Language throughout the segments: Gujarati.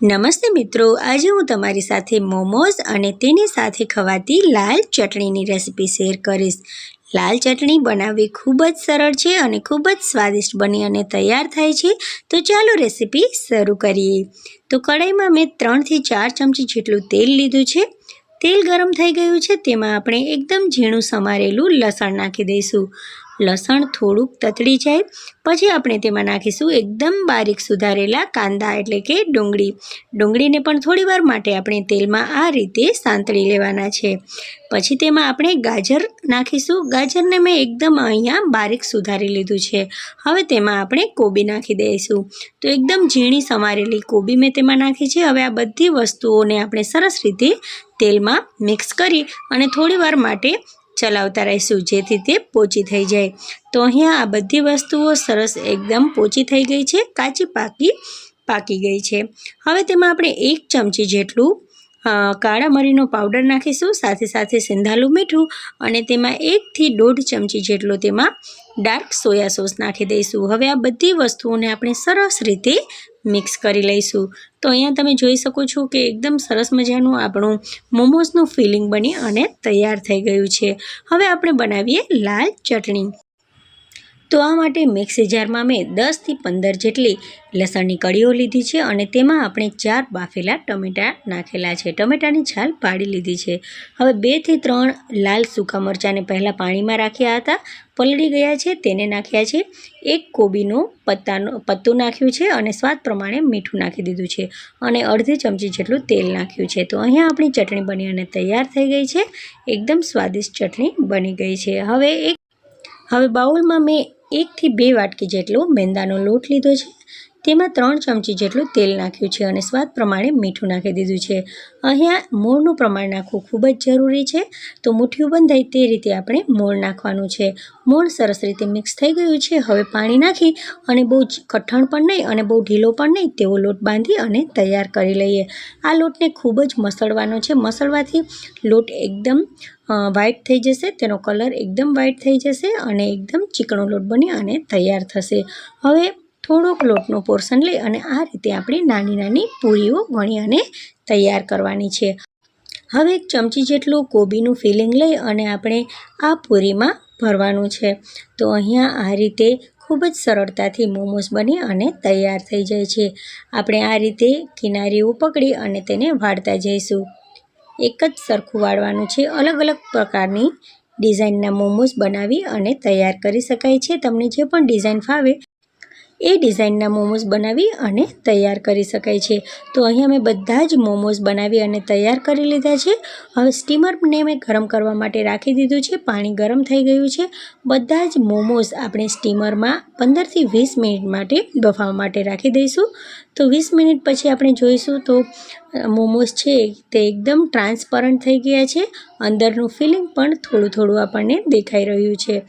નમસ્તે મિત્રો, આજે હું તમારી સાથે મોમોઝ અને તેની સાથે ખવાતી લાલ ચટણીની રેસીપી શેર કરીશ। લાલ ચટણી બનાવવી ખૂબ જ સરળ છે અને ખૂબ જ સ્વાદિષ્ટ બની અને તૈયાર થાય છે। તો ચાલો રેસીપી શરૂ કરીએ। તો કઢાઈમાં મેં 3 થી 4 ચમચી જેટલું તેલ લીધું છે। તેલ ગરમ થઈ ગયું છે, તેમાં આપણે એકદમ ઝીણું સમારેલું લસણ નાખી દઈશું। લસણ થોડુંક તતડી જાય પછી આપણે તેમાં નાખીશું એકદમ બારીક સુધારેલા કાંદા એટલે કે ડુંગળીને પણ થોડીવાર માટે આપણે તેલમાં આ રીતે સાંતળી લેવાના છે। પછી તેમાં આપણે ગાજર નાખીશું। ગાજરને મેં એકદમ અહીંયા બારીક સુધારી લીધું છે। હવે તેમાં આપણે કોબી નાખી દઈશું। તો એકદમ ઝીણી સમારેલી કોબી મેં તેમાં નાખી છે। હવે આ બધી વસ્તુઓને આપણે સરસ રીતે તેલમાં મિક્સ કરી અને થોડીવાર માટે ચલાવતા રહીશું જેથી તે પોચી થઈ જાય। તો અહીંયા આ બધી વસ્તુઓ સરસ એકદમ પોચી થઈ ગઈ છે, કાચી પાકી ગઈ છે। હવે તેમાં આપણે 1 ચમચી જેટલું કાળા મરીનો પાવડર નાખીશું, સાથે સાથે સિંધાલું મીઠું અને તેમાં 1 થી 1.5 ચમચી જેટલો તેમાં ડાર્ક સોયા સોસ નાખી દઈશું। હવે આ બધી વસ્તુઓને આપણે સરસ રીતે મિક્સ કરી લઈશું। તો અહીંયા તમે જોઈ શકો છો કે એકદમ સરસ મજાનું આપણું મોમોઝનું ફિલિંગ બની અને તૈયાર થઈ ગયું છે। હવે આપણે બનાવીએ લાલ ચટણી। તો આ માટે મિક્સી જારમાં મેં 10 થી 15 જેટલી લસણની કળીઓ લીધી છે અને તેમાં આપણે 4 બાફેલા ટમેટાં નાખેલા છે। ટમેટાની છાલ પાડી લીધી છે। હવે 2 થી 3 લાલ સૂકા મરચાંને પહેલાં પાણીમાં રાખ્યા હતા, પલળી ગયા છે, તેને નાખ્યા છે। 1 કોબીનું પત્તું નાખ્યું છે અને સ્વાદ પ્રમાણે મીઠું નાખી દીધું છે અને અડધી ચમચી જેટલું તેલ નાખ્યું છે। તો અહીંયા આપણી ચટણી બની અને તૈયાર થઈ ગઈ છે। એકદમ સ્વાદિષ્ટ ચટણી બની ગઈ છે। હવે બાઉલમાં મેં 1 થી 2 વાટકી જેટલો મેંદાનો લોટ લીધો છે, તેમાં 3 ચમચી જેટલું તેલ નાખ્યું છે અને સ્વાદ પ્રમાણે મીઠું નાખી દીધું છે। અહીંયા મોળનું પ્રમાણ નાખવું ખૂબ જ જરૂરી છે। તો મુઠ્ઠીઓ બંધાય તે રીતે આપણે મોળ નાખવાનું છે। મોળ સરસ રીતે મિક્સ થઈ ગયું છે। હવે પાણી નાખી અને બહુ કઠણ પણ નહીં અને બહુ ઢીલો પણ નહીં તેવો લોટ બાંધી અને તૈયાર કરી લઈએ। આ લોટને ખૂબ જ મસળવાનો છે। મસળવાથી લોટ એકદમ વ્હાઈટ થઈ જશે, તેનો કલર એકદમ વ્હાઈટ થઈ જશે અને એકદમ ચીકણો લોટ બની અને તૈયાર થશે। હવે થોડોક લોટનો પોર્શન લઈ અને આ રીતે આપણે નાની નાની પૂરીઓ વણી અને તૈયાર કરવાની છે। હવે 1 ચમચી જેટલું કોબીનું ફિલિંગ લઈ અને આપણે આ પૂરીમાં ભરવાનું છે। તો અહીંયા આ રીતે ખૂબ જ સરળતાથી મોમોઝ બની અને તૈયાર થઈ જાય છે। આપણે આ રીતે કિનારીઓ પકડી અને તેને વાળતા જઈશું। એક જ સરખું વાળવાનું છે। અલગ અલગ પ્રકારની ડિઝાઇનના મોમોઝ બનાવી અને તૈયાર કરી શકાય છે। તમને જે પણ ડિઝાઇન ફાવે એ ડિઝાઇનના મોમોઝ બનાવી અને તૈયાર કરી શકાય છે। તો અહીંયા મેં બધા જ મોમોઝ બનાવી અને તૈયાર કરી લીધા છે। હવે સ્ટીમરને મેં ગરમ કરવા માટે રાખી દીધું છે। પાણી ગરમ થઈ ગયું છે। બધા જ મોમોઝ આપણે સ્ટીમરમાં 15 થી 20 મિનિટ માટે બફાવા માટે રાખી દઈશું। તો 20 મિનિટ પછી આપણે જોઈશું તો મોમોઝ છે તે એકદમ ટ્રાન્સપરન્ટ થઈ ગયા છે। અંદરનું ફિલિંગ પણ થોડું આપણને દેખાઈ રહ્યું છે।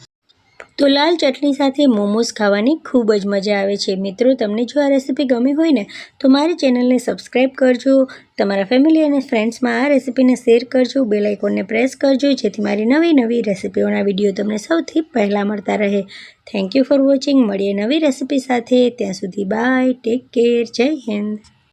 તો લાલ ચટણી સાથે મોમોઝ ખાવાની ખૂબ જ મજા આવે છે। મિત્રો, તમને જો આ રેસીપી ગમી હોય ને તો મારી ચેનલને સબસ્ક્રાઈબ કરજો, તમારા ફેમિલી અને ફ્રેન્ડ્સમાં આ રેસીપીને શેર કરજો, બેલ આઇકોનને પ્રેસ કરજો જેથી મારી નવી રેસીપીઓના વિડીયો તમને સૌથી પહેલાં મળતા રહે। Thank you for watching. મળીએ નવી રેસીપી સાથે, ત્યાં સુધી બાય, ટેક કેર, જય હિન્દ।